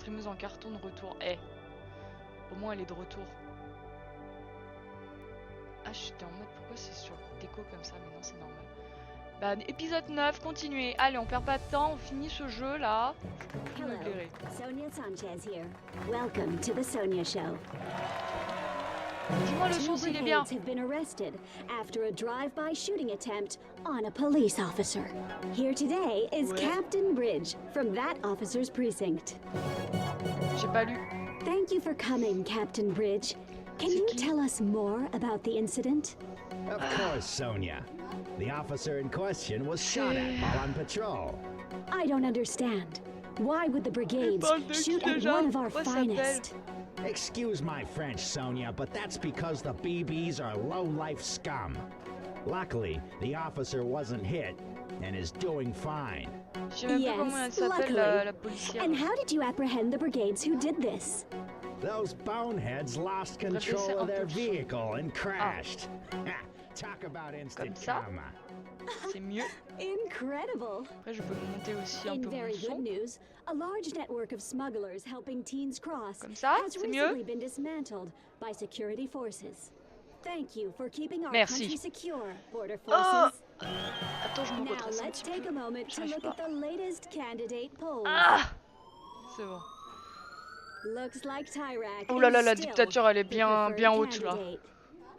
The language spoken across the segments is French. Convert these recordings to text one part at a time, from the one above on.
L'imprimeuse en carton de retour. Au moins elle est de retour. Ah, j'étais en mode pourquoi c'est sur le déco comme ça, mais non, c'est normal. Bah, épisode 9, continuez. Allez, on perd pas de temps, on finit ce jeu là. Je peux plus me blairer. Sonia Sanchez here. Welcome to the Sonia Show. Dis-moi le son s'il est bien. Have been arrested after a drive-by shooting attempt on a police officer. Here today is Captain Bridge from that officer's precinct. J'ai pas lu. Thank you for coming, Captain Bridge. Can you tell us more about the incident? Of course, Sonia. The officer in question was shot at while on patrol. I don't understand. Why would the brigades shoot at one of our finest? Excuse my French, Sonia, but that's because the BBs are low-life scum. Luckily, the officer wasn't hit and is doing fine. Je sais même pas comment elle s'appelle la policière. And how did you apprehend the brigades who did this? Those boneheads lost control of their vehicle and crashed. Talk about instant karma. C'est mieux. Incredible. Après, je peux monter aussi un peu mon son. Good news, a large network of smugglers helping teens cross Comme ça, has c'est recently mieux. been dismantled by security forces. Thank you for keeping our Merci. country secure, border forces. Attends, je me Now redresse un let's petit take peu. a moment to J'arrive look pas. at the latest candidate polls. Ah, c'est bon. Looks like Tyrak Oh là là, is la still dictature, elle est the bien preferred haute là. candidate.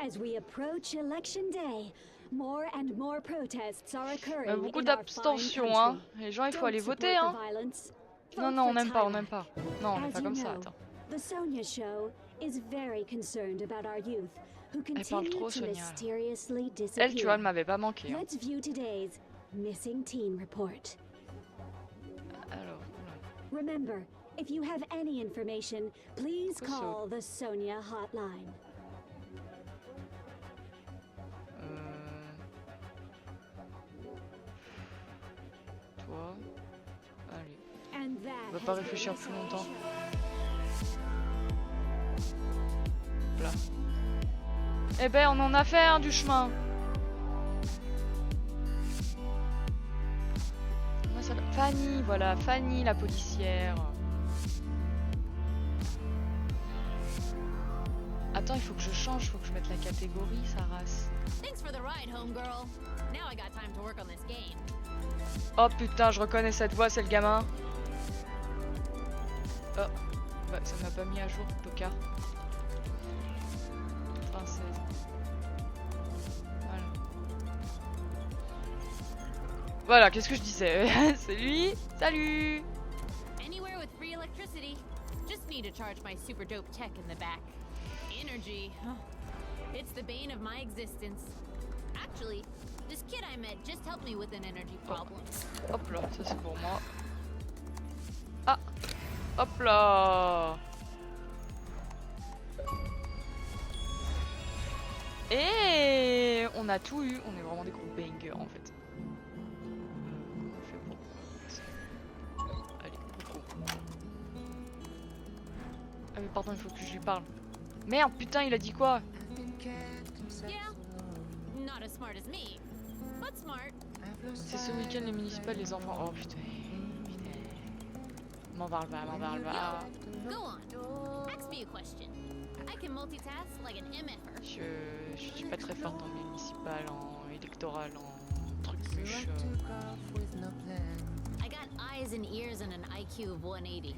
As we approach election day, more and more protests are occurring Beaucoup in our fine d'abstention, hein. country. Les gens, il faut aller Don't voter, support hein. the violence. Non, Vote non, on for n'aime pas, on Tyrak. n'aime pas. Non, on n'est As pas you comme ça, know, attends. The Sonia Show is very concerned about our youth who Elle parle continue trop, to Sonia. mysteriously Elle, tu vois, elle disappear. m'avait pas manqué. Hein. Let's view today's missing teen report. Alors, oula. Remember, if you have any information, please Quoi ça? call the Sonia hotline. Toi. Allez. And On that va pas has been réfléchir the plus Sonia longtemps. Show. Là. Eh ben, on en a fait hein, du chemin. Comment ça s'appelle ? Fanny, voilà, Fanny la policière. Attends, il faut que je change, il faut que je mette la catégorie, sa race. Thanks for the ride, homegirl. Now I got time to work on this game. Oh putain, je reconnais cette voix, c'est le gamin. Oh, bah ça m'a pas mis à jour, tocard. Française. Voilà. Voilà, qu'est-ce que je disais? C'est lui. Salut. Anywhere with free electricity. Just need to charge my super dope tech in the back. Energy. It's the bane of my existence. Actually, this kid I met just helped me with an energy problem. Hop là, ça c'est pour moi. Ah, hop là. Et on a tout eu, on est vraiment des gros bangers en fait. Comment on fait pour... Allez, beaucoup. Ah mais pardon, il faut que je lui parle. Merde, putain, il a dit quoi? Yeah, not as smart as me, but smart. C'est ce week-end les municipales, les enfants. Oh putain. M'en parle pas, m'en parle pas. Go on. Ask me a question. I can multitask like an MFer. Je suis pas très forte en municipal, en électoral, en trucmuche. I got eyes and ears and an IQ of 180.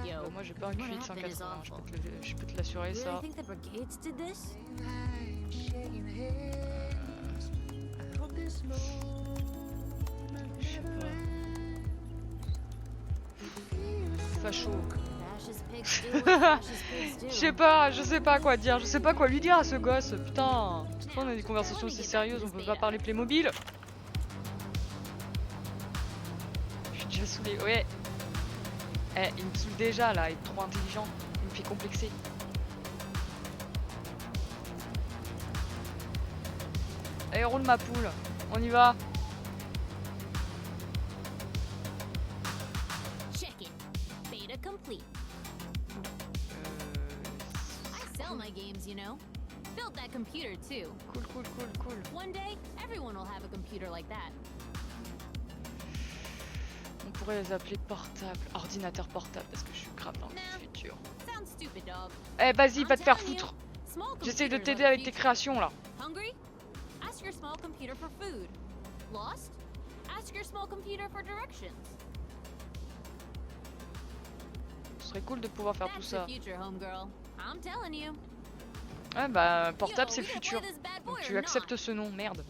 Yo, Moi j'ai pas un QI de what happened is 180, awful. je peux te l'assurer Really ça. think the brigades did this? Je sais pas. Facho. Fascist pigs do what fascist pigs do. Je sais pas quoi dire, je sais pas quoi lui dire à ce gosse, putain. On a des conversations aussi sérieuses, on peut pas parler Playmobil. Je suis déjà saoulée, ouais. Eh, il me saoule déjà là, il est trop intelligent, il me fait complexer. Allez, roule ma poule, on y va. Check it. Beta complete. I sell my games, you know. Built that computer too. Cool. One day, everyone will have a computer like that. On pourrait pourrais les appeler portable, ordinateur portable, parce que je suis grave dans le futur. Sounds stupid, dog. Eh, vas-y, I'm va te faire telling you, foutre. small J'essaye de computers t'aider are the avec tes future. créations, là. Hungry? Ask your small computer for food. Lost? Ask your small computer for directions. Ce serait cool de pouvoir faire tout That's ça. the future, homegirl. I'm telling you. Ouais, bah, portable, Yo, c'est le we gonna futur. play this bad Donc boy tu or acceptes not? ce nom, merde.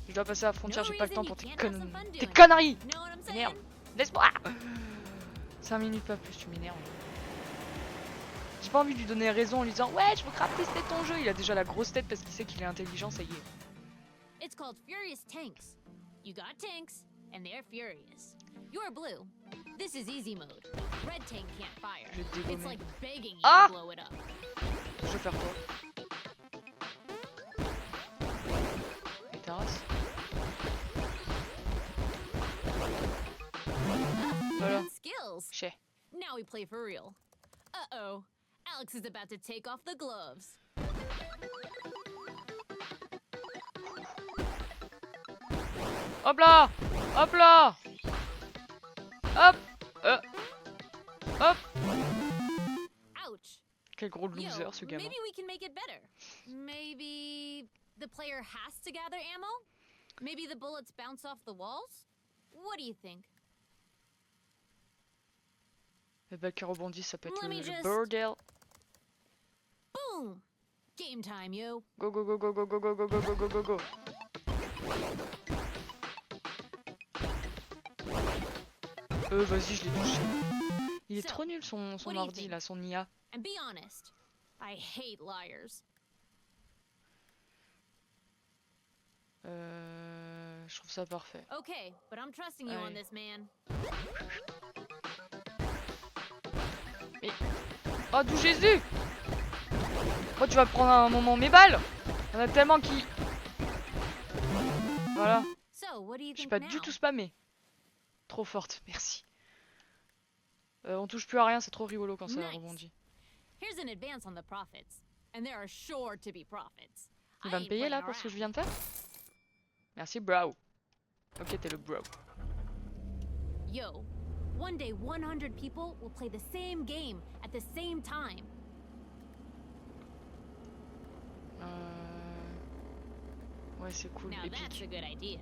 Je dois passer à la frontière, j'ai pas le temps pour tes conneries. You know what I'm saying? Merde. Laisse-moi. 5 minutes pas plus, tu m'énerves. J'ai pas envie de lui donner raison en lui disant ouais, je veux crafter, c'était ton jeu. Il a déjà la grosse tête parce qu'il sait qu'il est intelligent, ça y est. It's called Furious Tanks. You got tanks, and they're furious. You're blue. This is easy mode. Red tank can't fire. Je vais te It's dégommer. like begging you Ah! to blow it up. Je vais faire quoi? Et ta race? Voilà. Skills. Chais. Now we play for real. Uh-oh. Alex is about to take off the gloves. Hop là! Hop là! Hop! Hop! Ouch. Quel gros loser Yo, ce gamin. maybe we can make it better. Maybe the player has to gather ammo? Maybe the bullets bounce off the walls? What do you think? Le balle qui rebondit, ça peut être Let me le just- bordel. Boom! Game time, yo. Go go go go go go go go go go go go go. Vas-y, je l'ai touché. Il est So, trop nul son what do you ordi think? là, son IA. And be honest. I hate liars. Je trouve ça parfait. Okay, but I'm trusting you on Aye. this, man. Oh, d'où Jésus! Oh, tu vas prendre un moment mes balles! Il y en a tellement qui... Voilà, So, what do you je suis think pas now? du tout spammé. Trop forte, merci. On touche plus à rien, c'est trop rigolo quand ça Nice. rebondit. Here's an advance on the profits. And there are sure to be profits. Il I va me ain't payer là playing pour ce que je around. viens de faire? Merci, bro. Ok, t'es le bro. Yo, one day 100 people will play the same game at the same time. Ouais, c'est cool, Now that's a épique. good idea.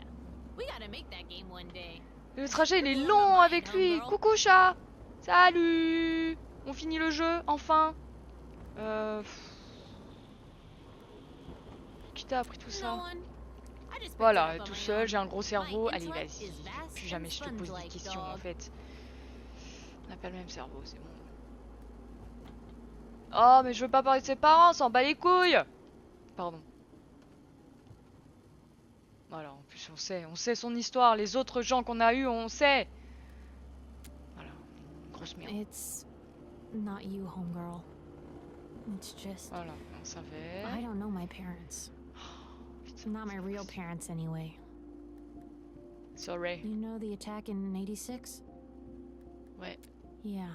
We gotta make that game one day. Le trajet, il est long avec lui. Coucou, chat. Salut. On finit le jeu, enfin. Qui t'a appris tout No ça? one. I just picked it Voilà, up on tout my seul, own. j'ai un gros cerveau. My Allez, intellect vas-y. is vast Plus jamais and je te pose des sponge-like, questions en dog. fait. On n'a pas le même cerveau, c'est bon. Oh, mais je veux pas parler de ses parents, on s'en bat les couilles. Pardon. Voilà, en plus on sait son histoire. Les autres gens qu'on a eu, on sait. Voilà, grosse merde. It's not you, homegirl. It's just Voilà, on savait. I don't know my parents. Not my real parents anyway. Sorry. You know the attack in 86? Ouais. Yeah.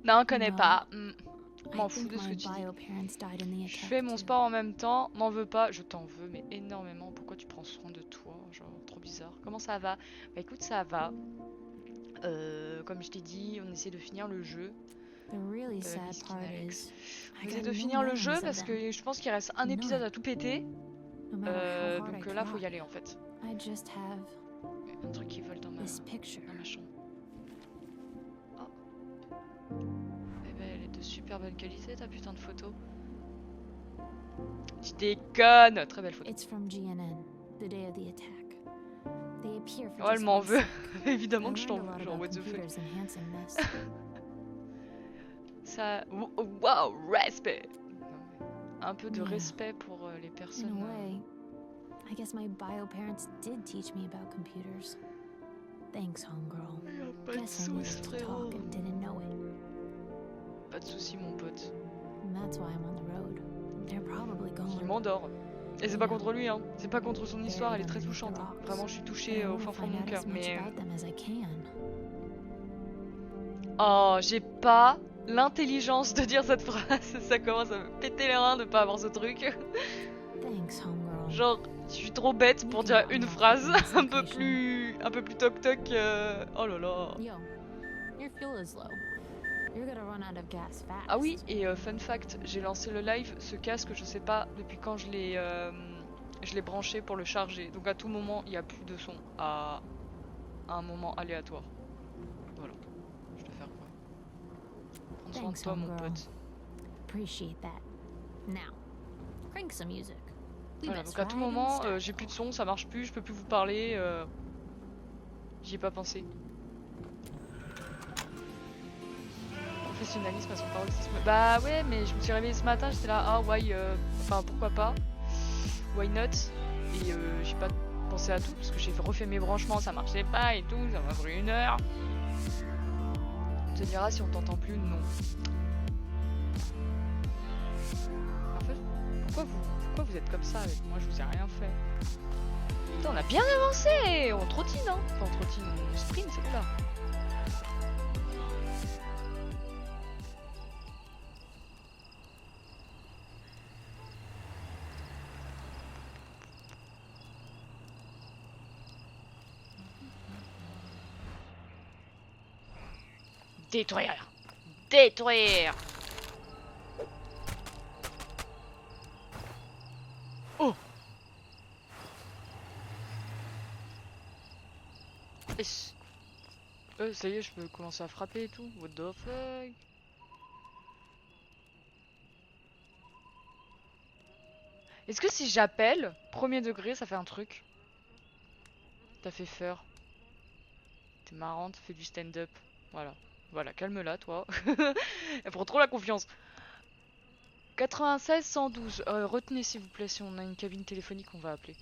Non, on connaît Non. pas. I M'en fous think de ce que my tu dis. bio parents died in the Je attack. fais mon too. sport en même temps, m'en veux pas, je t'en veux, mais énormément. Pourquoi tu prends soin de toi? Genre, trop bizarre. Comment ça va? Bah écoute, ça va. Comme je t'ai dit, on essaie de finir le jeu. The really sad Miskin part Alex. is On I essaie got de no finir le memories jeu of parce them. que je pense qu'il reste un None. épisode à tout péter. No matter how hard Donc I là, faut y try. aller en fait. I just have Un truc qui vole dans ma this picture. chambre. Oh. Eh ben, elle est de super bonne qualité ta putain de photo. Je déconne! Très belle photo. It's from GNN, the day of the attack. They appear for Oh, elle just m'en one veut. sec. Évidemment I que je t'en learned a lot veux. Genre, about what the fuck. computers enhancing this. Ça. Wow, respect! Un peu de Yeah. respect pour les In personnes. a way, I guess my bio parents did teach me about computers. Thanks, homegirl. Y'a pas de Guess I needed soucis, to frérot. talk and didn't know it. Pas de soucis, mon pote. And that's why I'm on the road. They're probably Il gone. m'endort. Et c'est pas contre lui, hein. C'est pas contre son histoire, elle est très touchante. Hein. Vraiment, je suis But touchée I au wanna fin fond de find mon out cœur. as much Mais. about them as I can. Oh, j'ai pas l'intelligence de dire cette phrase. Ça commence à me péter les reins de pas avoir ce truc. Thanks, homegirl. Genre, Je suis trop bête pour dire une phrase un peu plus toc toc. Oh là là. Yo, your fuel is low. You're gonna run out of gas fast. Ah oui, et fun fact, j'ai lancé le live, ce casque, je sais pas depuis quand je l'ai branché pour le charger. Donc à tout moment, il n'y a plus de son à un moment aléatoire. Voilà. Je dois faire quoi? Prends soin de Thanks, toi, mon homegirl. pote. Appreciate that. Now, crank some music. We Voilà, best donc à tout ride in moment, style. j'ai plus de son, ça marche plus, je peux plus vous parler. J'y ai pas pensé. Professionnalisme à son paroxysme. Bah ouais, mais je me suis réveillée ce matin, j'étais là, ah ouais, enfin pourquoi pas, why not? Et j'ai pas pensé à tout parce que j'ai refait mes branchements, ça marchait pas et tout, ça m'a pris 1 heure. On te dira si on t'entend plus, non. En fait, pourquoi vous êtes comme ça avec moi? Je vous ai rien fait. Putain, on a bien avancé, on trottine, hein. Enfin, on trottine, on sprint, c'est là. Détruire! Détruire! Oh! Ça y est, je peux commencer à frapper et tout. What the fuck? Est-ce que si j'appelle, premier degré, ça fait un truc? T'as fait peur. T'es marrante, fais du stand-up. Voilà. Voilà, calme-la, toi. Elle prend trop la confiance. 96 112. Retenez, s'il vous plaît, si on a une cabine téléphonique, on va appeler.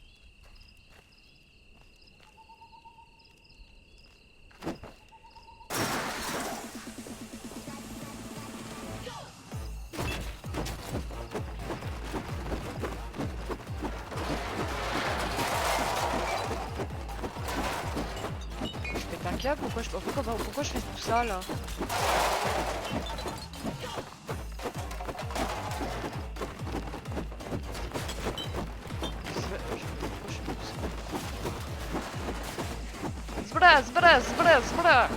Je pète un câble? Pourquoi je fais tout ça, là? Zbra, zbra, zbra, zbra.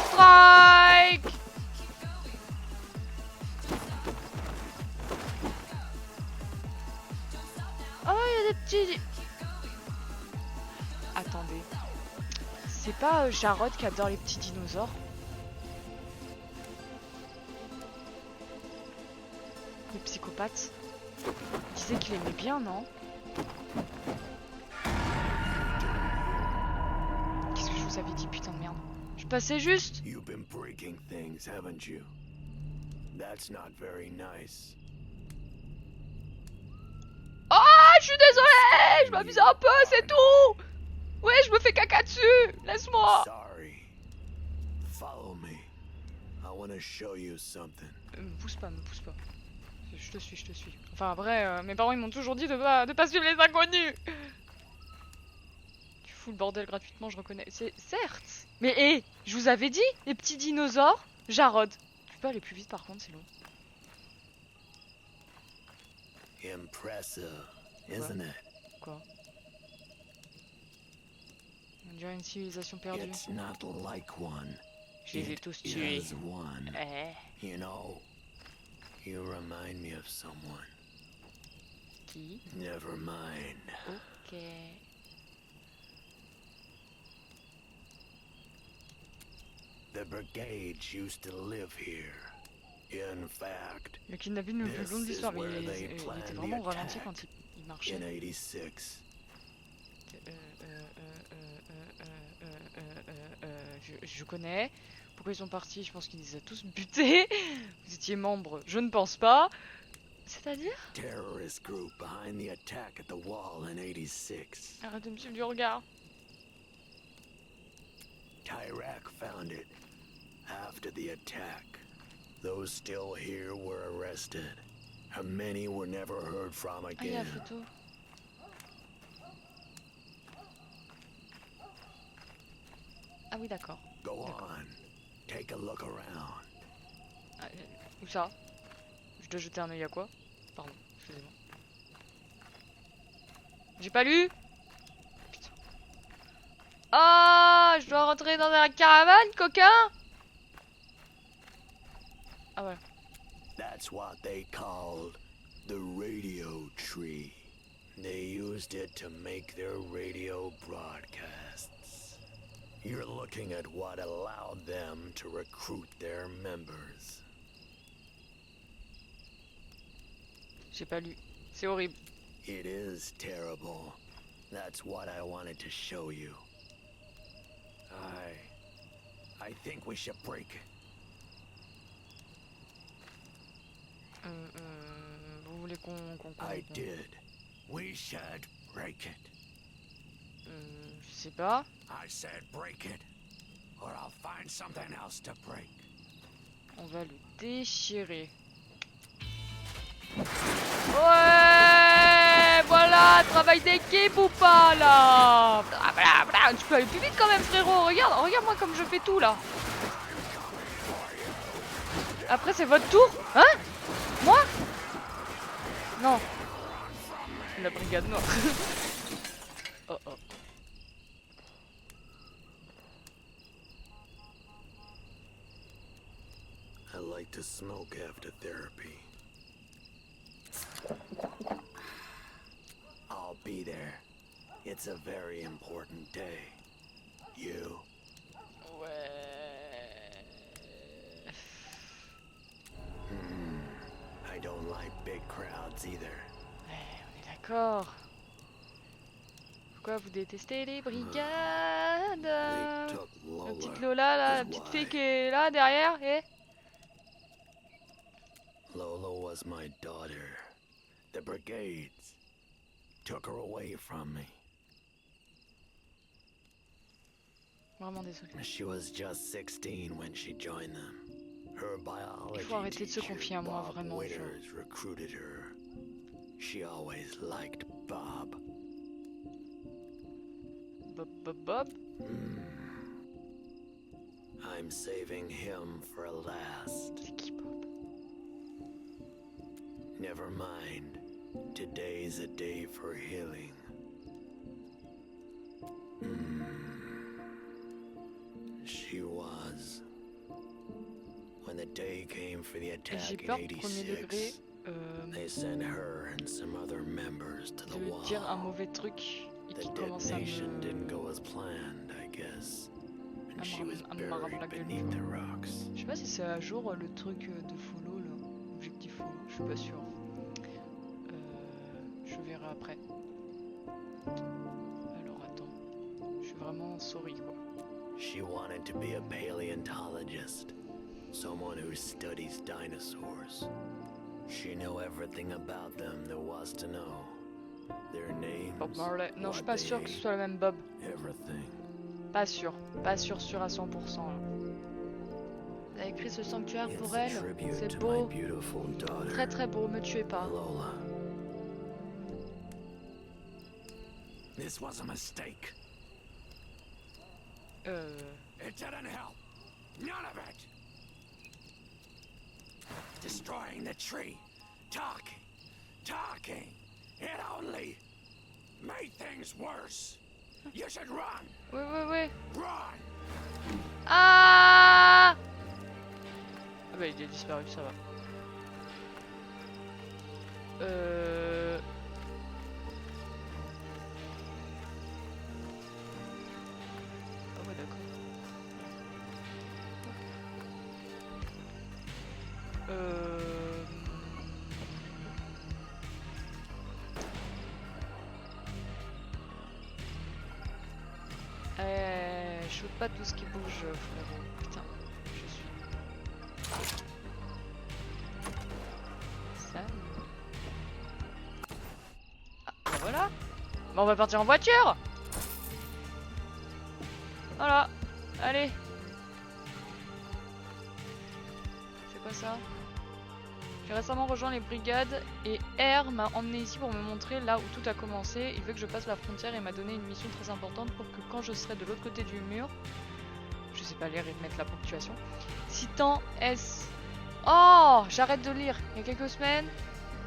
Strike! Oh, il y a des petits... Attendez. C'est pas Jarod qui adore les petits dinosaures? Les psychopathes. Il disait qu'il aimait bien, non? Qu'est-ce que je vous avais dit, putain de merde? Je passais juste. You've been breaking things, haven't you? That's not very nice. Oh, je suis désolée. Je m'amuse un peu, c'est tout. Ouais, je me fais caca dessus. Laisse-moi. Sorry. Follow me. I want to show you something. Me pousse pas, me pousse pas. Je te suis, je te suis. Enfin, après, mes parents ils m'ont toujours dit de pas suivre les inconnus. Tu fous le bordel gratuitement, je reconnais. C'est certes. Mais hé, je vous avais dit, les petits dinosaures, Jarod. Tu peux aller plus vite par contre, c'est long. Impressive, isn't it? Quoi? On dirait une civilisation perdue. It's not like one. Je les ai It tous tués. is one. Eh, You know, you remind me of someone. qui? Never mind. Ok. The brigades used to live here. In fact, Le kidnapping le plus This long de is l'histoire, mais where il they était planned vraiment the ralenti attack. quand il marchait. in 86. Je connais. Pourquoi ils sont partis? Je pense qu'ils les a tous butés. Vous étiez membre? Je ne pense pas. C'est-à-dire? Terrorist group behind the attack at the wall in 86. Arrête de me suivre du regard. Tyrak found it after the attack. Those still here were arrested, and many were never heard from Ah, il y a la again. photo. Ah oui, d'accord. Go D'accord. on, take a look around. Ah, où ça? Je dois jeter un œil à quoi? Pardon, excusez-moi. J'ai pas lu? Putain. Ah, je dois rentrer dans la caravane, coquin? Ah ouais. That's what they called the radio tree. They used it to make their radio broadcasts. You're looking at what allowed them to recruit their members. J'ai pas lu. C'est horrible. It is terrible. That's what I wanted to show you. I think we should break it. Vous voulez qu'on I did. We should break it. Je sais pas. I said break it, or I'll find something else to break. On va le déchirer. Ouais, voilà, travail d'équipe ou pas là? Tu peux aller plus vite quand même, frérot. Regarde-moi comme je fais tout là. Après c'est votre tour, hein? Moi? Non. La brigade noire. Oh oh. I like to smoke after therapy. I'll be there. It's a very important day. You. Ouais. I don't like big crowds either. Ouais, on est d'accord. Pourquoi vous détestez les brigades? They took La petite Lola. Lola là, la is petite why. fille qui est là derrière, eh? Lola was my daughter. The brigades took her away from me. Vraiment désolé. She was just 16 when she joined them. Her biology Il faut arrêter de se teacher, confier à moi, Bob vraiment, je- Withers, recruited her. She always liked Bob. Bob? I'm saving him for last. C'est qui Bob? Never mind. Today's a day for healing. She was. When the day came for the J'ai attack in peur, premier degré, 86, they sent her and some other members to the de wall. dire un mauvais truc et The qui commence à detonation didn't me... go as planned, I guess. And she was à me marrer buried la gueule. beneath the rocks. Je sais pas si c'est à jour le truc de follow là, objectif follow, je suis pas sûr. Je verrai après. Alors attends, je suis vraiment sorry quoi. She wanted to be a paleontologist, someone who studies dinosaurs. She knew everything about them there was to know. Their names, Bob Marley. Non, je suis what pas they sûr que ce ate, soit le même Bob. everything. Pas sûr à 100% là. T'as écrit ce sanctuaire It's pour a elle, tribute c'est to beau, my beautiful daughter, très très beau, me tuez pas. Lola. This was a mistake. It didn't help. None of it. Destroying the tree. Talking. It only made things worse. You should run. Ouais. Run. Ah bah il est disparu, ça va. Ah ouais d'accord. Shoot pas tout ce qui bouge, frérot. Putain, je suis. Ça. Ah, bah voilà. Bah on va partir en voiture. Voilà. Allez. C'est quoi ça? J'ai récemment rejoint les brigades et R m'a emmené ici pour me montrer là où tout a commencé. Il veut que je passe la frontière et m'a donné une mission très importante pour que quand je serai de l'autre côté du mur, je sais pas lire et mettre la ponctuation, citant S Oh, j'arrête de lire. Il y a quelques semaines,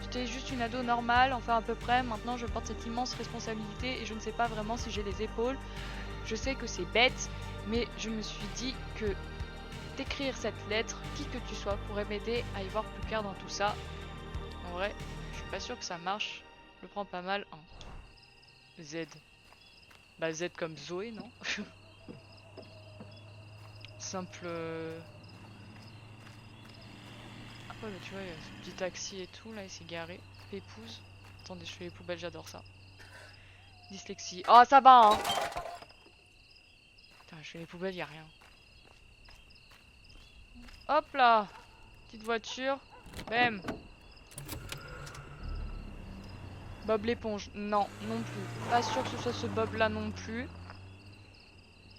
j'étais juste une ado normale, enfin à peu près. Maintenant, je porte cette immense responsabilité et je ne sais pas vraiment si j'ai les épaules. Je sais que c'est bête, mais je me suis dit que t'écrire cette lettre, qui que tu sois, pourrait m'aider à y voir plus clair dans tout ça. En vrai, je suis pas sûre que ça marche. Je le prends pas mal. Hein. Z. Bah Z comme Zoé, non? Simple... Ah ouais, mais tu vois, il y a ce petit taxi et tout, là, il s'est garé. Pépouze. Attendez, je fais les poubelles, j'adore ça. Dyslexie. Oh, ça va, hein. Putain, je fais les poubelles, y a rien. Hop là. Petite voiture. Bam. Bob l'éponge. Non, non plus. Pas sûr que ce soit ce Bob là non plus.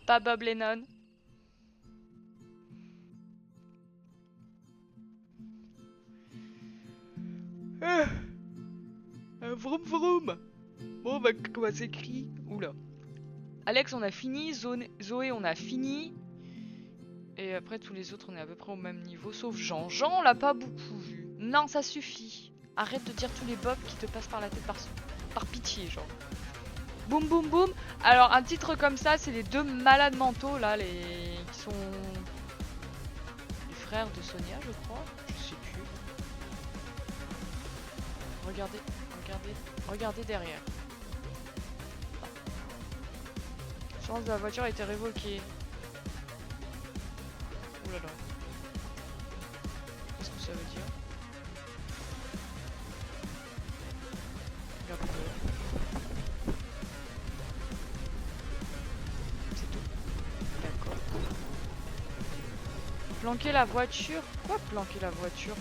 Pas Bob Lennon. Vroom vroom. Bon bah comment c'est écrit? Oula. Alex on a fini, Zoé on a fini. Et après tous les autres on est à peu près au même niveau. Sauf Jean. Jean on l'a pas beaucoup vu. Non ça suffit. Arrête de dire tous les bobs qui te passent par la tête par pitié genre. Boum boum boum. Alors un titre comme ça c'est les deux malades mentaux là. Qui sont les frères de Sonia je crois. Je sais plus. Regardez. Regardez derrière. L'assurance de la voiture a été révoquée. Ouh là là. Qu'est-ce que ça veut dire? Regardez dehors. C'est tout. D'accord. Planquer la voiture? Quoi planquer la voiture?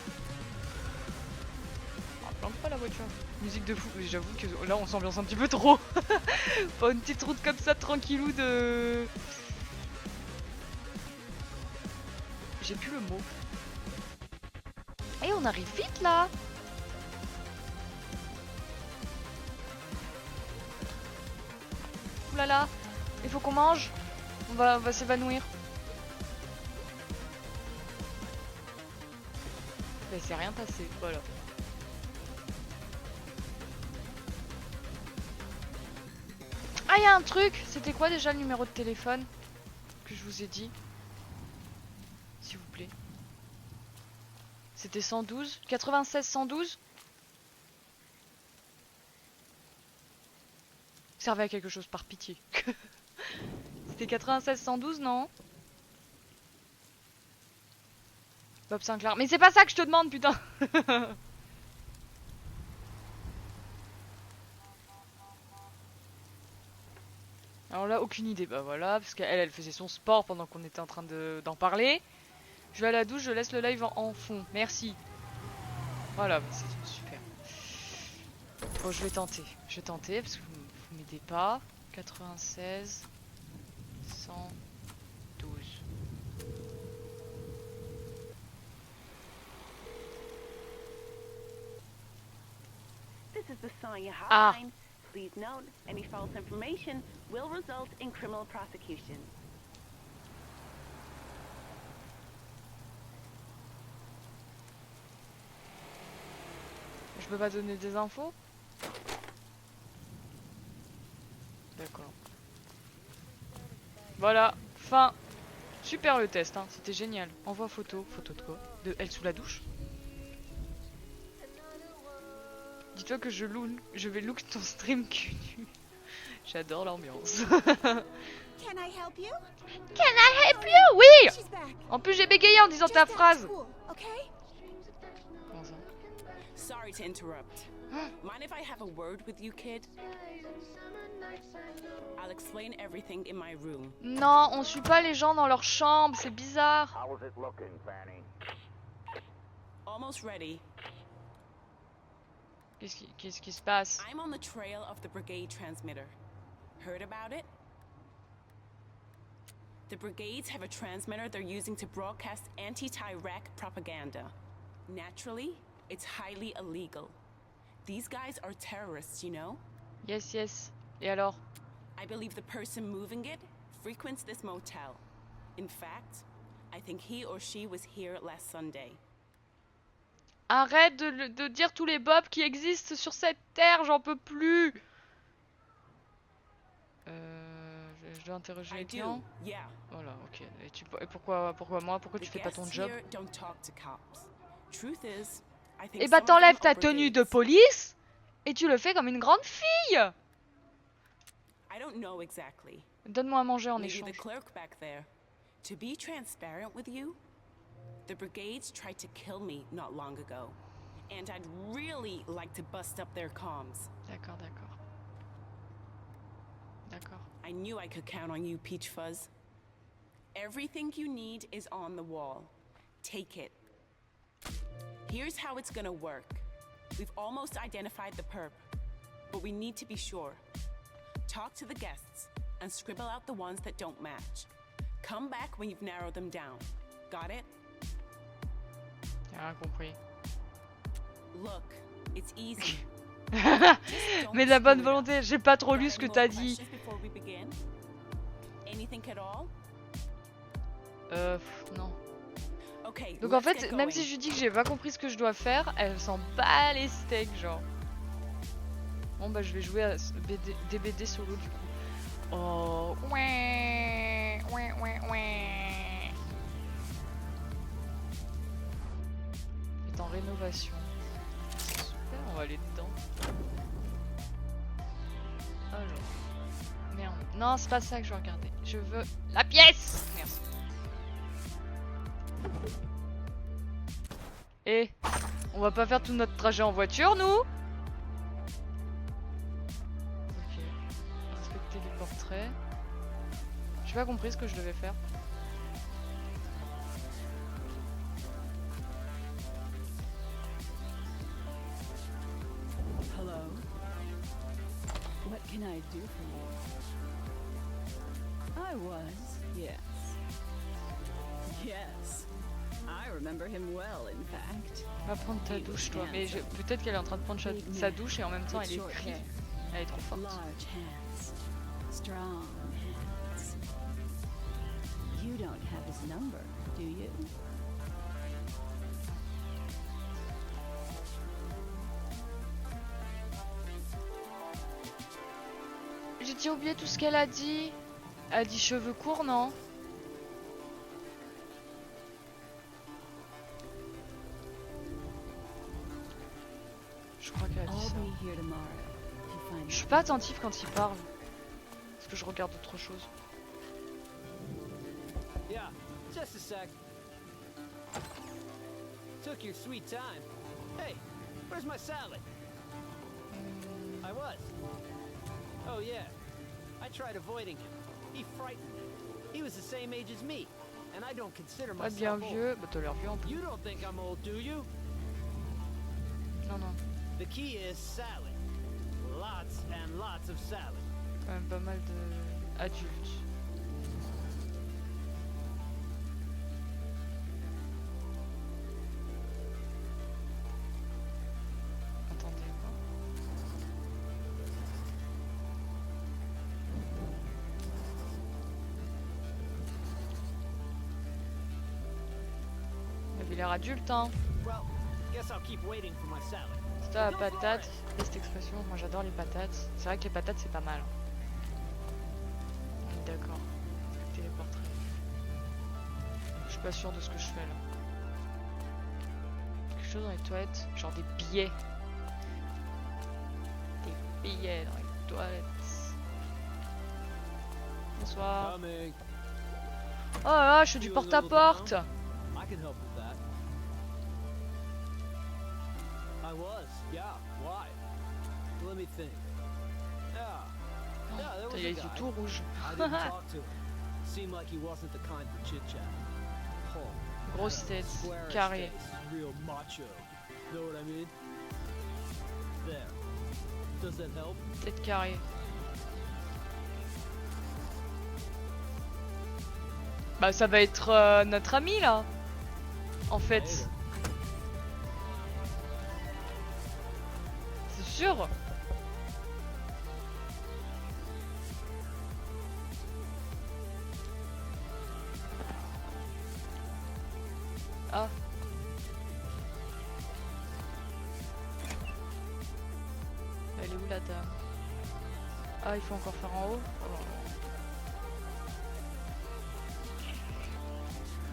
Planque pas la voiture. Musique de fou. J'avoue que là on s'ambiance un petit peu trop. Pas une petite route comme ça tranquillou de... J'ai plus le mot. Et on arrive vite là. Oulala. Il faut qu'on mange. On va s'évanouir. Mais c'est rien passé. Voilà. Ah, il y a un truc. C'était quoi déjà le numéro de téléphone que je vous ai dit? S'il vous plaît. C'était 112 96 112. Servait à quelque chose par pitié. C'était 96 112 non? Bob Sinclair. Mais c'est pas ça que je te demande putain. Alors là, aucune idée. Bah voilà, parce qu'elle faisait son sport pendant qu'on était en train d'en parler. Je vais à la douche, je laisse le live en fond. Merci. Voilà, c'est super. Bon, je vais tenter. Je vais tenter parce que vous m'aidez pas. 96 112. This is the Sonia Ah. hotline. Please note, any false information will result in criminal prosecution. Je peux pas donner des infos? D'accord. Voilà, fin. Super le test, hein. C'était génial. Envoie photo. Photo de quoi? De elle sous la douche? Dis-toi que je vais look ton stream cul nu. J'adore l'ambiance. Can I help you? Can I help you? Oui! She's back. En plus j'ai bégayé en disant ta Just phrase. after school, okay? Comment ça? Sorry to interrupt. Mind if I have a word with you, kid? I'll explain everything in my room. Non, on suit pas les gens dans leur chambre, c'est bizarre. How's it looking, Fanny? Almost ready. Qu'est-ce qui se passe? I'm on the trail of the brigade transmitter. Heard about it? The brigades have a transmitter they're using to broadcast anti-Iraq propaganda. Naturally, it's highly illegal. These guys are terrorists, you know? Yes, yes. Et alors? I believe the person moving it frequents this motel. In fact, I think he or she was here last Sunday. Arrête de dire tous les Bob qui existent sur cette terre, j'en peux plus. Je dois interroger I les do, clients. yeah. Voilà, ok. Et pourquoi moi? Pourquoi The tu fais pas ton guests job? here don't talk to cops. Truth is, I think Eh bah some of them t'enlèves ta are tenue de brigades. police et tu le fais comme une grande fille. I don't know exactly. Donne-moi à manger en Maybe the échange. clerk back there. To be transparent with you, the brigades tried to kill me not long ago. And I'd really like to bust up their comms. D'accord. I knew I could count on you, Peach Fuzz. Everything you need is on the wall. Take it. Here's how it's gonna work. We've almost identified the perp, but we need to be sure. Talk to the guests and scribble out the ones that don't match. Come back when you've narrowed them down. Got it? J'ai rien compris. Look, it's easy. Mais de la bonne volonté, j'ai pas trop lu ce que t'as dit. Non. Donc en fait, même si je lui dis que j'ai pas compris ce que je dois faire, elle s'en bat les steaks, genre. Bon bah je vais jouer à DBD solo du coup. Oh, ouais. C'est en rénovation. Super, on va aller dedans. Alors. Merde. Non, c'est pas ça que je veux regarder. Je veux la pièce. Merci. Et on va pas faire tout notre trajet en voiture, nous? Ok. Respecter les portraits. J'ai pas compris ce que je devais faire. Hello. What can I do for you? I was, yes. Yes. I remember him well, in fact. Va prendre ta douche, toi. Mais peut-être qu'elle est en train de prendre sa douche et en même temps elle écrit. Elle est trop forte. Large hands. Strong hands. You don't have his number, do you? J'ai déjà oublié tout ce qu'elle a dit. Elle a dit cheveux courts, non? Je crois qu'elle a dit ça. Je suis pas attentif quand il parle. Parce que je regarde autre chose. Yeah, just a sec. Took your sweet time. Hey, where's my salad? I was. Oh yeah. I tried avoiding him. He frightened me. He was the same age as me, and I don't consider Pas bien myself vieux, old. bah t'as l'air vieux en plus. You don't think I'm old, do you? Non. The key is salad. Lots and lots of salad. Quand même pas mal de adultes. Attendez, quoi? Il avait l'air adulte, hein. Well, guess I'll keep waiting for my salad. C'est toi la patate, cette expression, moi j'adore les patates. C'est vrai que les patates c'est pas mal. On est d'accord. C'était les portraits. Je suis pas sûr de ce que je fais là. Quelque chose dans les toilettes, genre des billets. Des billets dans les toilettes. Bonsoir. Coming. Oh là là, je fais du porte-à-porte. I can help with that. I was, yeah. Why? Let me think. Yeah. Yeah, there was Il a a les guy. yeux tout rouges. I didn't talk to him. Seemed like he wasn't the kind for chit chat. Grosse tête, Squarish carré. face, real macho. Know what I mean? There. Does that help? Tête carrée. Bah ça va être notre ami là. En fait. C'est sûr. Ah. où la dame? Ah, il faut encore faire en haut? Oh.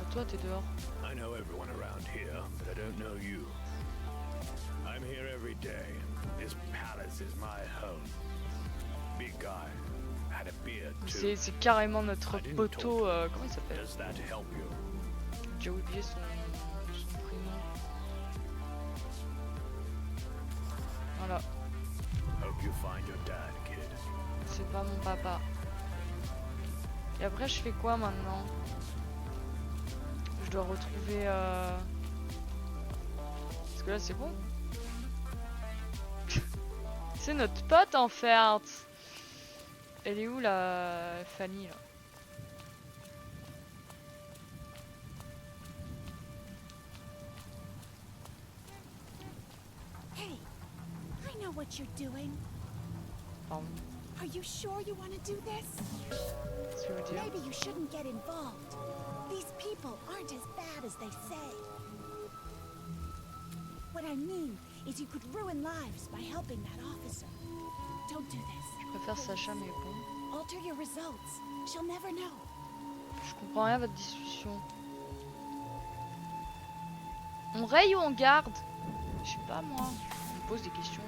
Ah, toi, t'es dehors. I know everyone around here, but I don't know you. I'm here every day. This palace is my home. Big guy. Had a beard too. C'est carrément notre poteau. Comment il s'appelle? Does that help you? J'ai oublié son prénom. Voilà. Hope you find your dad, kid. C'est pas mon papa. Et après, je fais quoi maintenant? Je dois retrouver. Parce que là, c'est bon. C'est notre pote en fait. Elle est où la Fanny là? Hey, I know what you're doing. Pardon. Are you sure you want to do this? Qu'est-ce que je veux dire? Maybe you shouldn't get involved. These people aren't as bad as they say. What I mean is you could ruin lives by helping that officer. Don't do this. Je préfère Sacha mais bon. Alter your results. She'll never know. Je comprends rien à votre discussion. On raye ou on garde? Je sais pas moi. On me pose des questions.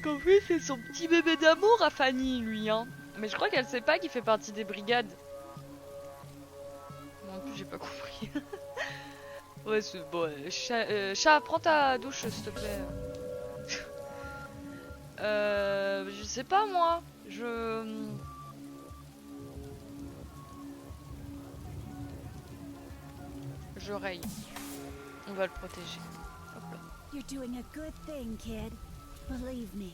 Qu'en plus c'est son petit bébé d'amour à Fanny lui hein. Mais je crois qu'elle sait pas qu'il fait partie des brigades. Moi en plus j'ai pas compris. Ouais c'est bon. Chat, prends ta douche s'il te plaît. Je sais pas moi. Je raye. On va le protéger. Hop là. You're doing a good thing, kid. Believe me.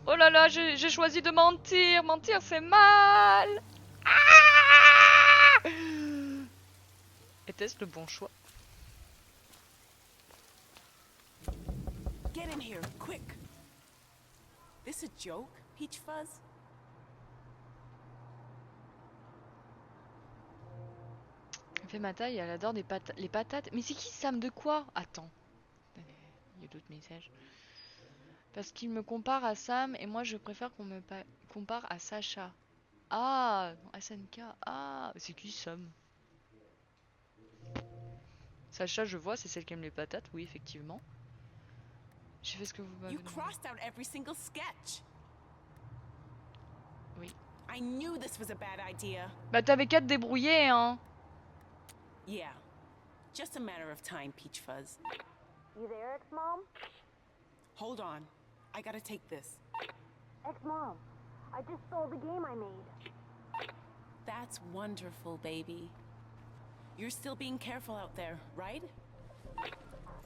Oh là là, j'ai choisi de mentir. Mentir, c'est mal. Ah! Était-ce le bon choix? Get in here, quick. This a joke, Peach Fuzz? Elle fait ma taille, elle adore les patates. Mais c'est qui Sam de quoi? Attends. Il y a d'autres messages. Parce qu'il me compare à Sam et moi je préfère qu'on me compare à Sacha. Ah, SNK. Ah, c'est qui Sam? Sacha, je vois, c'est celle qui aime les patates, oui, effectivement. J'ai fait ce que vous m'avez You demandé. crossed out every single sketch. Oui. I knew this was a bad idea. Bah t'avais qu'à te débrouiller, hein. Yeah. Just a matter of time, Peach Fuzz. You there, Ex-Mom? Hold on. I gotta take this. Ex-Mom, I just sold the game I made. That's wonderful, baby. You're still being careful out there, right?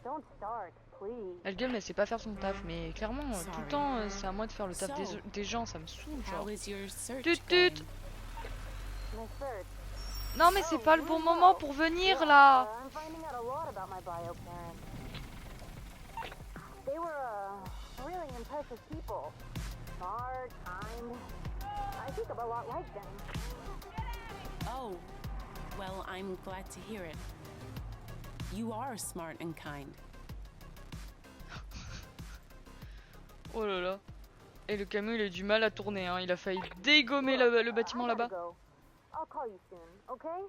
Don't start, please. Elle gueule mais elle sait pas faire son taf. Mais clairement, tout le temps, c'est à moi de faire le taf des gens, ça me saoule, genre. How is your search Tut going? tut. My search. Non mais c'est pas le bon moment pour venir là. I'm finding out a lot about my bio parents. They were really impressive people. Smart, kind. I think I'm a lot like them. Oh, well, I'm glad to hear it. You are smart and kind. Oh là là. Et le camion il a du mal à tourner, hein. Il a failli dégommer le bâtiment I gotta là-bas. go. I'll call you soon, okay?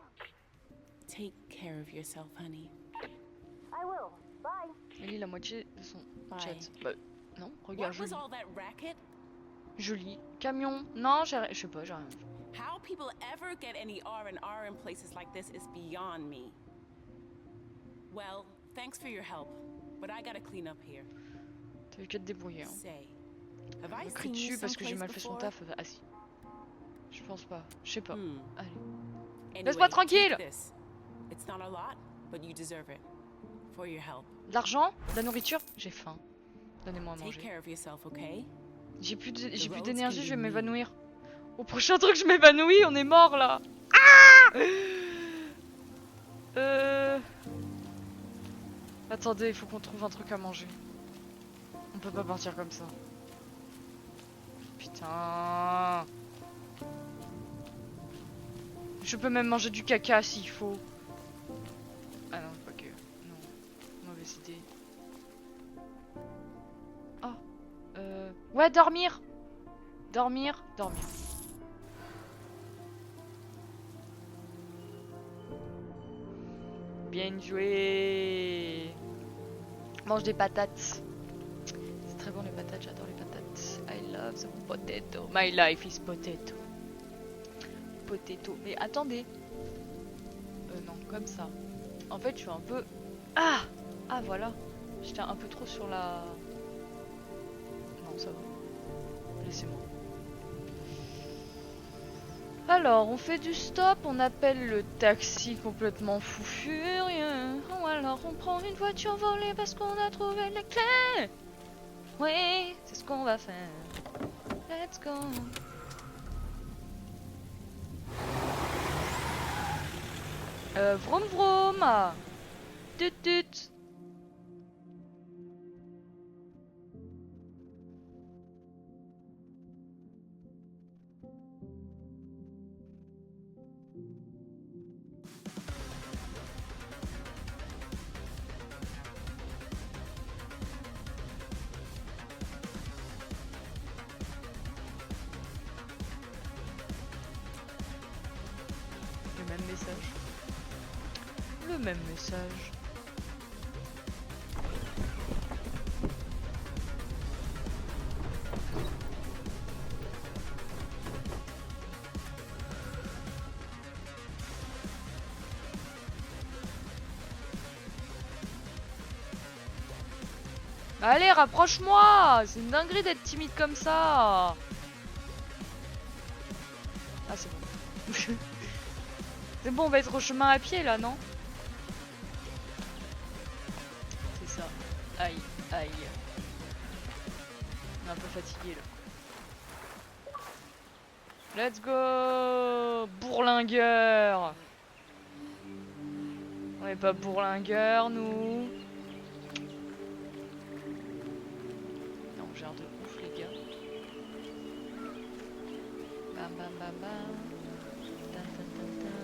Take care of yourself, honey. I will. Bye. Elle lit la moitié de son Bye. chat. Bah non, regarde, What je was lis. all that racket? Je lis. Camion. Non, je sais pas, j'ai rien vu. How people ever get any R&R in places like this is beyond me. Well, thanks for your help, but I gotta clean up here. T'avais qu'à te débrouiller, hein. Say, have Elle I me crie seen you dessus parce que j'ai someplace mal fait son before? taf. Ah si. Je pense pas. Je sais pas. Hmm. Allez. Anyway, Laisse-moi tranquille. take this. It's not a lot, but you deserve it. For your help. De l'argent? De la nourriture? J'ai faim. Donnez-moi à Take manger. care of yourself, okay? J'ai plus road's d'énergie, gonna je vais be m'évanouir. Au prochain truc, je m'évanouis, on est mort là. Ah! Attendez, il faut qu'on trouve un truc à manger. On peut pas partir comme ça. Putain. Je peux même manger du caca s'il faut. Ah non, pas que. Non. Mauvaise idée. Oh. Ouais, dormir. Dormir. Bien joué. Mange des patates. C'est très bon les patates, j'adore les patates. I love the potato. My life is potato. Potato. Mais attendez. Non, comme ça. En fait, je suis un peu... Ah voilà. J'étais un peu trop sur la... Non, ça va. Laissez-moi. Alors, on fait du stop, on appelle le taxi complètement fou furieux. Ou alors on prend une voiture volée parce qu'on a trouvé les clés. Oui, c'est ce qu'on va faire. Let's go. Vroom vroom. Tut tut. Le même message. Allez, rapproche-moi! C'est une dinguerie d'être timide comme ça! Ah, c'est bon. C'est bon, on va être au chemin à pied là, non? C'est ça. Aïe, aïe. On est un peu fatigué là. Let's go! Bourlingueur! On est pas bourlingueur, nous. Non, j'ai l'air de ouf, les gars. Bam, bam, bam, bam. Tan, tan, tan, tan.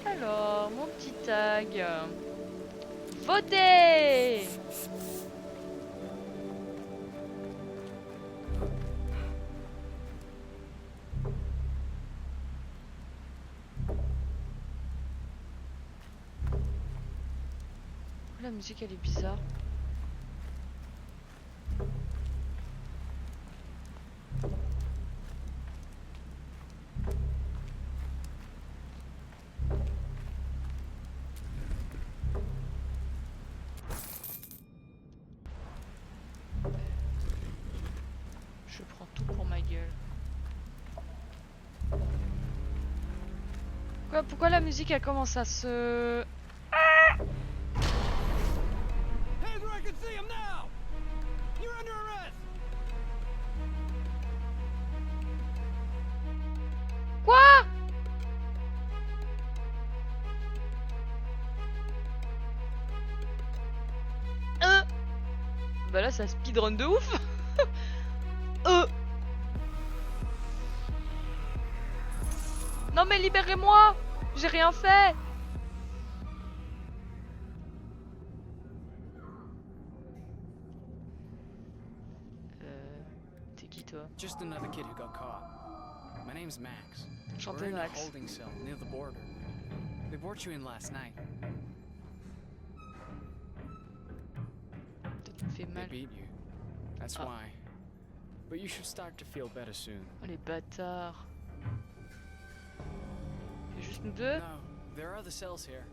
Alors, mon petit tag. Votez! La musique elle est bizarre. Je prends tout pour ma gueule. Pourquoi la musique elle commence à se... Quoi? Bah là ça speedrun de ouf. Non mais libérez-moi. J'ai rien fait. T'es qui toi? Just another kid who got caught. My name's Max. We're in a holding cell near the border. They brought you in last night. They beat you. That's why. But you should start to feel better soon. Oh les bâtards. Il y a juste nous deux. No, there are other cells here.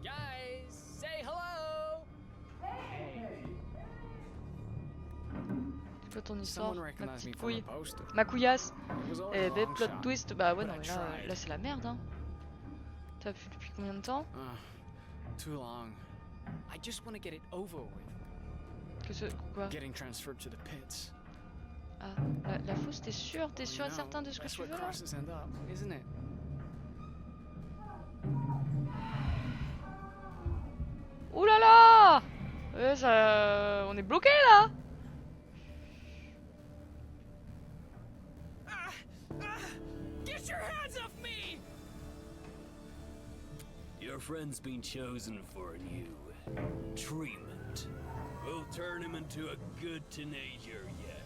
Guys, say hello. C'est quoi ton histoire? Ma petite couille. Ma couillasse. Eh ben plot twist. Bah ouais non mais là c'est la merde hein. T'as vu depuis combien de temps? Too long. I just want to get it over with. Que ce... Quoi? Getting transferred to the pits. Ah, la fosse, t'es sûr et certain de ce que tu veux là? Ouh là là! On est bloqué là! our friend's been chosen for a new treatment. We'll turn him into a good teenager yet.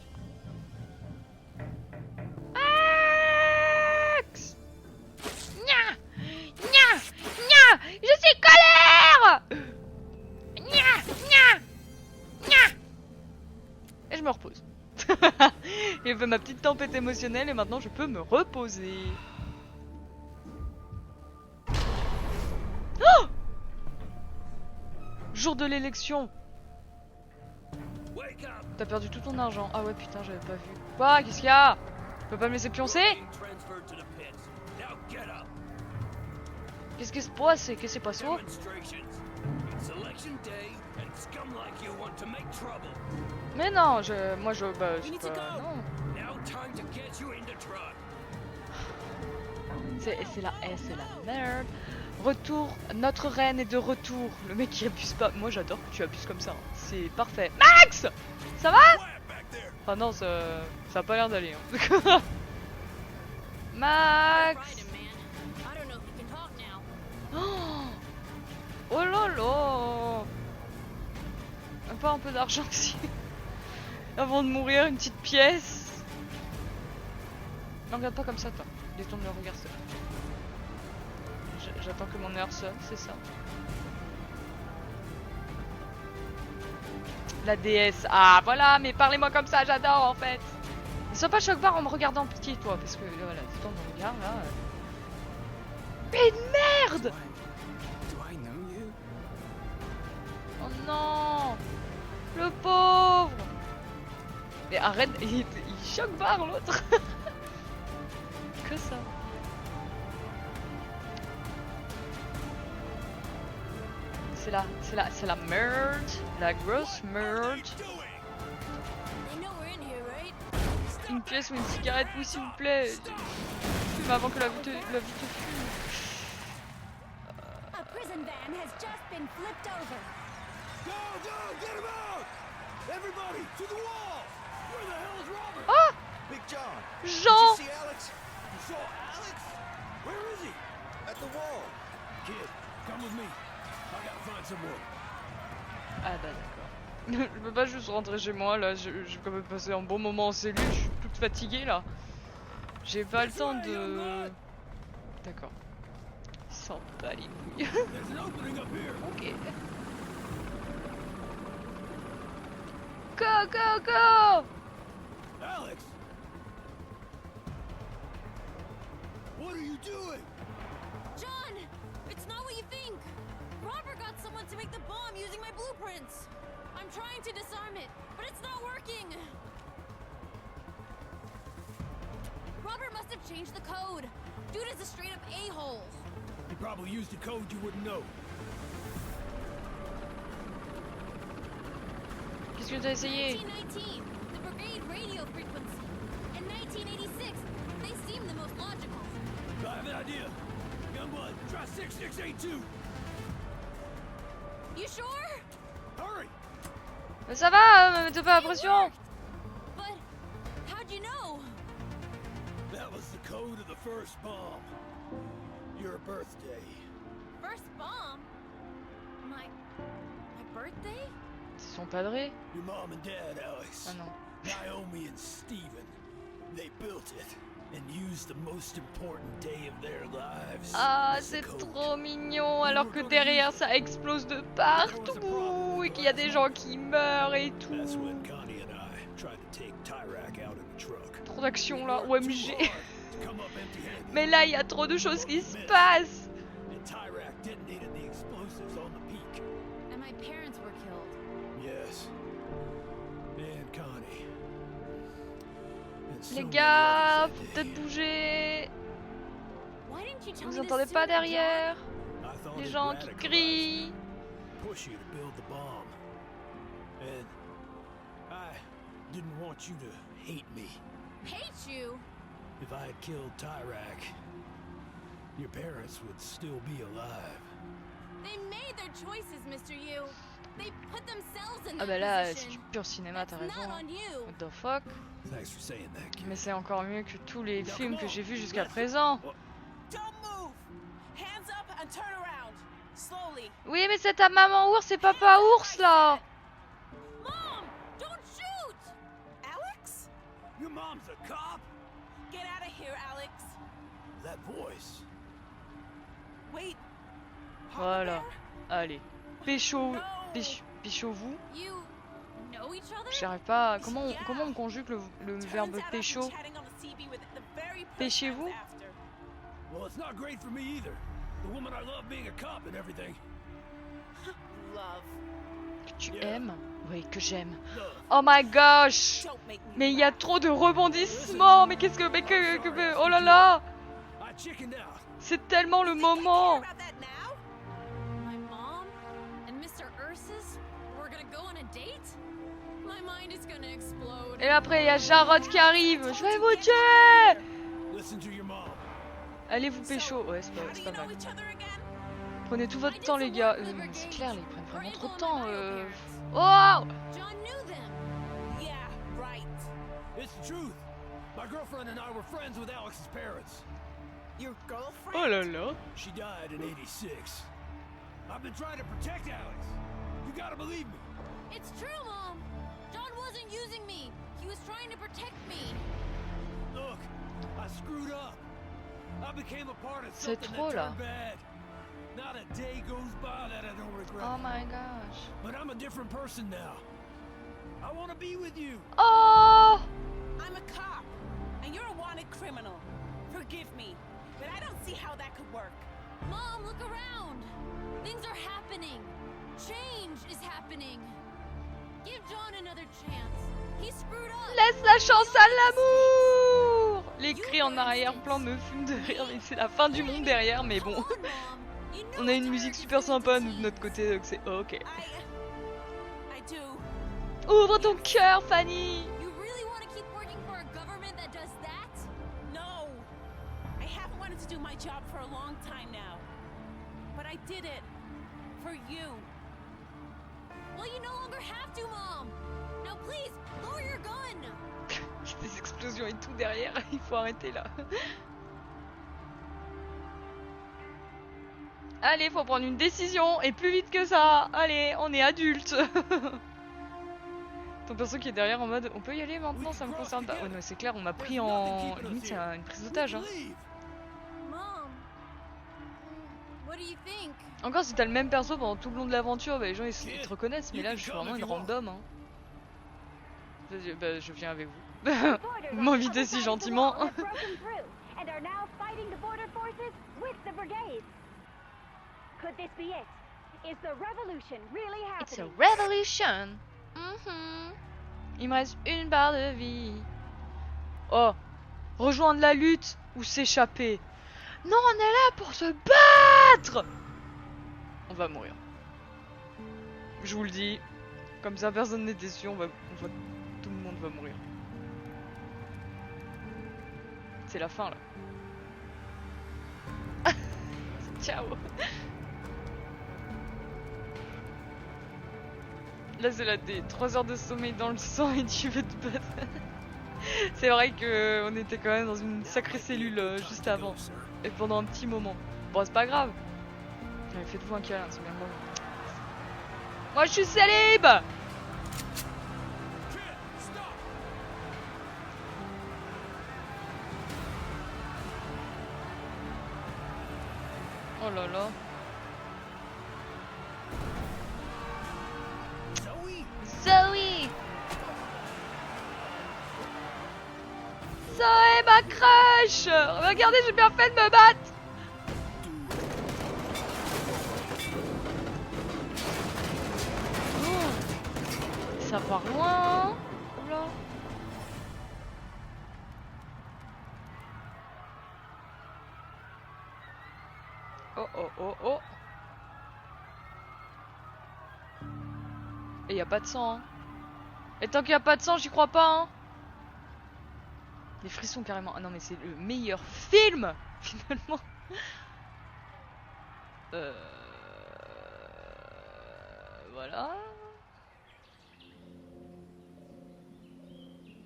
Max! Nya! Nya! Nya! Je suis colère! Nya! Nya! Nya! Et je me repose. J'ai fait ma petite tempête émotionnelle et maintenant je peux me reposer. Oh! Jour de l'élection. T'as perdu tout ton argent. Ah ouais putain j'avais pas vu. Quoi? Qu'est-ce qu'il y a? Tu peux pas me laisser pioncer? Qu'est-ce qui se passe? Qu'est-ce qui se passe? Mais non, moi je c'est pas... non. C'est la merde. Retour, notre reine est de retour. Le mec qui abuse pas. Moi j'adore que tu abuses comme ça. C'est parfait. Max! Ça va? Enfin non, ça a pas l'air d'aller. Hein. Max! Oh là là! Pas un peu d'argent ici. Avant de mourir, une petite pièce. Non, regarde pas comme ça, toi. Détourne le regard seul. J'attends que mon heure sonne, c'est ça. La déesse. Ah, voilà, mais parlez-moi comme ça, j'adore en fait. Ne sois pas choc-barre en me regardant en petit, toi, parce que voilà, détourne mon regard là. Mais merde! Oh non! Le pauvre! Mais arrête, il choc-barre l'autre! Que ça? C'est la merde, la grosse merde. Une pièce ou une cigarette, oui s'il vous plaît. Fume avant que la vie te fume. A prison van has just been flipped over. Go, get him out! Everybody, to the wall! Where the hell is Robert? Ah! Big John. Jean! Did you see Alex? You saw Alex? Where is he? At the wall. Kid, come with me. I gotta find someone. Ah bah d'accord. Je peux pas juste rentrer chez moi là, j'ai quand même passé un bon moment en cellule, je suis toute fatiguée là. J'ai pas le temps de... D'accord. Sans pas les couilles. Ok. Go, go, go! Alex! What are you doing? John! It's not what you think! Robert got someone to make the bomb using my blueprints! I'm trying to disarm it, but it's not working! Robert must have changed the code! Dude is a straight-up a-hole! He probably used a code you wouldn't know. Qu'est-ce que t'as essayé? 1919, the brigade radio frequency. In 1986, they seem the most logical. I have an idea. Youngblood, try 6682. You sure? Hurry! Mais ça va, mettez pas la pression! But how'd you know? That was the code of the first bomb. Your birthday. First bomb? My birthday? C'est son padré? Your mom and dad, Alex. Ah non. Naomi and Steven. They built it and used the most important day of their lives. Ah, c'est trop mignon, alors que derrière ça explose de partout et qu'il y a des gens qui meurent et tout. Trop d'action là, OMG. Mais là, il y a trop de choses qui se passent. And my parents were killed. Yes. And Connie. Les gars, faut peut-être bouger. Vous entendez pas derrière? Les gens qui crient. Push you to build the bomb. And I didn't want you to hate me. Hate you? If I had killed Tyrak, your parents would still be alive. They made their choices, Mr. Yu. They put themselves in Ah that bah là, position. c'est du pur cinéma, t'as raison. Not on you. What the fuck? Thanks for saying that, kid. Mais c'est encore mieux que tous les films que j'ai vus jusqu'à présent. Don't move! Hands up and turn around! Slowly. Oui, mais c'est ta maman ours et papa ours là. Mom, don't shoot! Alex? Your mom's a cop? Get out of here, Alex. That voice. Wait. Voilà. Allez. Pécho. Pécho-vous. You know each other? J'arrive pas. Comment on conjugue le verbe pécho? Pêchez-vous? Well, it's not great for me either. The woman I love being a cop and everything. Love. Que tu aimes? Oui, que j'aime. Oh my gosh! Mais il y a trop de rebondissements! Mais qu'est-ce que... Oh là là! C'est tellement le moment! My mom and Mr. Ursus were gonna go on a date? My mind is gonna explode. Et après, il y a Jarod qui arrive! Je vais vous tuer! Allez vous pécho! Ouais, c'est pas mal. Prenez tout votre temps, les gars. C'est clair, ils prennent vraiment trop de temps. Oh! John knew them. Yeah, right. It's the truth. My girlfriend and I were friends with Alex's parents. Your girlfriend? Oh là là! She died in '86. I've been trying to protect Alex. You gotta believe me. It's true, Mom. John wasn't using me. He was trying to protect me. Look, I screwed up. I became a part of C'est something trop that là. turned bad. Not a day goes by that I don't regret. Oh my gosh. But I'm a different person now. I want to be with you. Oh! I'm a cop, and you're a wanted criminal. Forgive me, but I don't see how that could work. Mom, look around. Things are happening. Change is happening. Give John another chance. He screwed up. Laisse la chance à l'amour! Les cris en arrière-plan me fument de rire, mais c'est la fin du monde derrière, mais bon. On a une musique super sympa, nous, de notre côté, donc c'est ok. I do. Ouvre ton cœur, Fanny! You really want to keep working for a government that does that? No. I haven't wanted to do my job for a long time now. But I did it. For you. Well, you no longer have to, Mom. Now please, lower your gun. Des explosions et tout derrière, il faut arrêter là. Allez, faut prendre une décision, et plus vite que ça. Allez, on est adulte. Ton perso qui est derrière en mode, on peut y aller maintenant, ça me concerne pas. Oh non, c'est clair, on m'a pris en... Limite, c'est une prise d'otage. Hein. Mom, what do you think? Encore si t'as le même perso pendant tout le long de l'aventure, bah, les gens ils te reconnaissent, mais là je suis vraiment une random. Hein. Je viens avec vous. Vous m'invitez si gentiment. Could this be it? Is the revolution really It's a happening? revolution. Il me reste une barre de vie. Oh, rejoindre la lutte ou s'échapper. Non, on est là pour se battre. On va mourir. Je vous le dis. Comme ça, personne n'est déçu. Tout le monde va mourir. C'est la fin là. Ciao. Là c'est là des 3 heures de sommeil dans le sang et tu veux te battre. C'est vrai que on était quand même dans une sacrée cellule juste avant. Et pendant un petit moment. Bon c'est pas grave. Allez, faites-vous un câlin, c'est bien le moment. Moi je suis célib. Oh là là. Zoé! Zoé, ma crush! Regardez, j'ai bien fait de me battre! Oh. Ça part loin, hein? Oula. Oh oh oh oh. Et y a pas de sang, hein. Et tant qu'il y a pas de sang, j'y crois pas, hein. Des frissons carrément. Ah non mais c'est le meilleur film finalement. Voilà.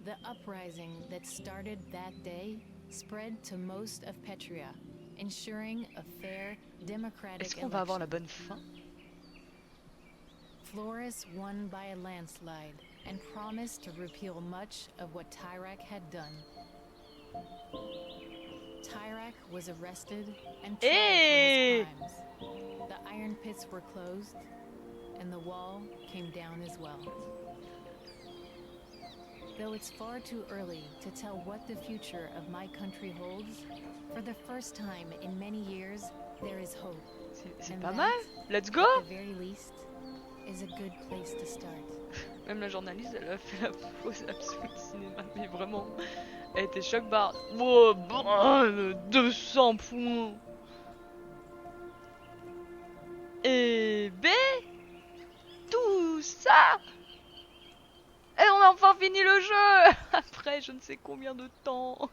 The uprising that started that day spread to most of Petria, ensuring a fair, democratic Est-ce qu'on va avoir la bonne fin? Flores won by a landslide and promised to repeal much of what Tyrak had done. Tyrak was arrested and tried for his crimes. The iron pits were closed, and the wall came down as well. Though it's far too early to tell what the future of my country holds, for the first time in many years, there is hope. C'est pas mal. Let's go. At the very least, is a good place to start. Même la journaliste, elle a fait la pause absolue cinéma, mais vraiment, elle était choc-barre. Oh, 200 points. Et B, tout ça. Et on a enfin fini le jeu après je ne sais combien de temps.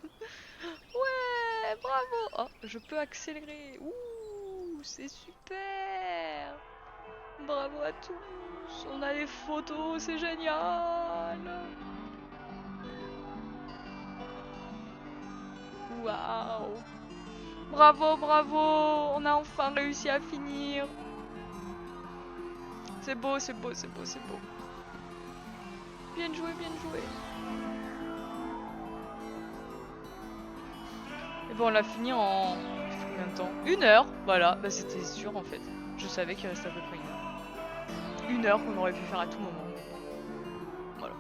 Ouais, bravo. Oh, je peux accélérer. Ouh, c'est super. Bravo à tous. On a les photos, c'est génial. Waouh. Bravo, bravo. On a enfin réussi à finir. C'est beau, c'est beau, c'est beau, c'est beau. Bien joué, bien joué. Et bon, on l'a fini en combien de temps? 1 heure, voilà. Bah c'était sûr en fait. Je savais qu'il restait à peu près 1 heure. 1 heure qu'on aurait pu faire à tout moment. Voilà.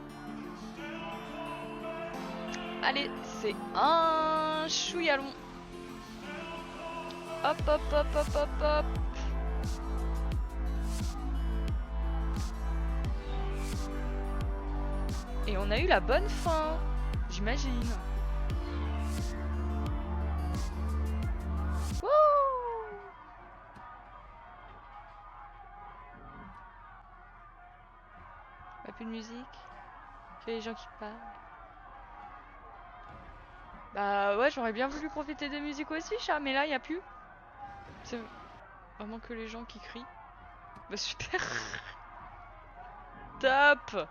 Allez, c'est un chouïa long. Hop, hop, hop, hop, hop, hop. Et on a eu la bonne fin, j'imagine. Pas plus de musique. Que les gens qui parlent. Bah ouais, j'aurais bien voulu profiter des musiques aussi, chat, mais là il y a plus. C'est vraiment que les gens qui crient. Bah super. Top.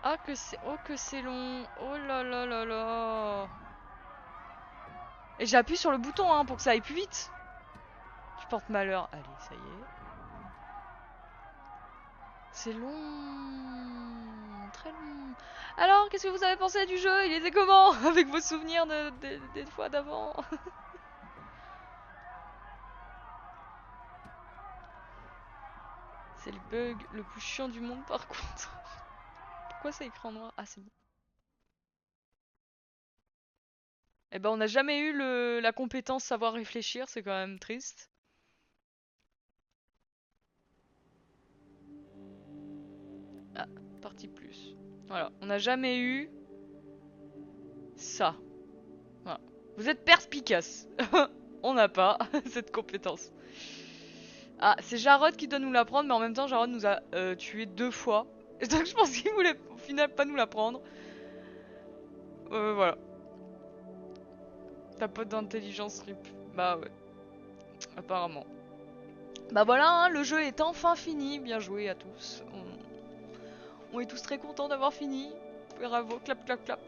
Ah que c'est long. Oh là là là là. Et j'appuie sur le bouton hein, pour que ça aille plus vite. Tu portes malheur. Allez, ça y est. C'est long. Très long. Alors, qu'est-ce que vous avez pensé du jeu? Il était comment? Avec vos souvenirs des fois d'avant. C'est le bug le plus chiant du monde par contre. Pourquoi c'est écrit en noir? Ah c'est bon. Eh ben on n'a jamais eu la compétence savoir réfléchir, c'est quand même triste. Ah, partie plus. Voilà, on n'a jamais eu ça. Voilà. Vous êtes perspicace. On n'a pas cette compétence. Ah, c'est Jarod qui doit nous l'apprendre, mais en même temps Jarod nous a tué 2 fois. Donc je pense qu'il voulait au final pas nous la prendre. Voilà. Ta pote d'intelligence rip. Bah ouais. Apparemment. Bah voilà, hein, le jeu est enfin fini. Bien joué à tous. On est tous très contents d'avoir fini. Bravo, clap clap clap.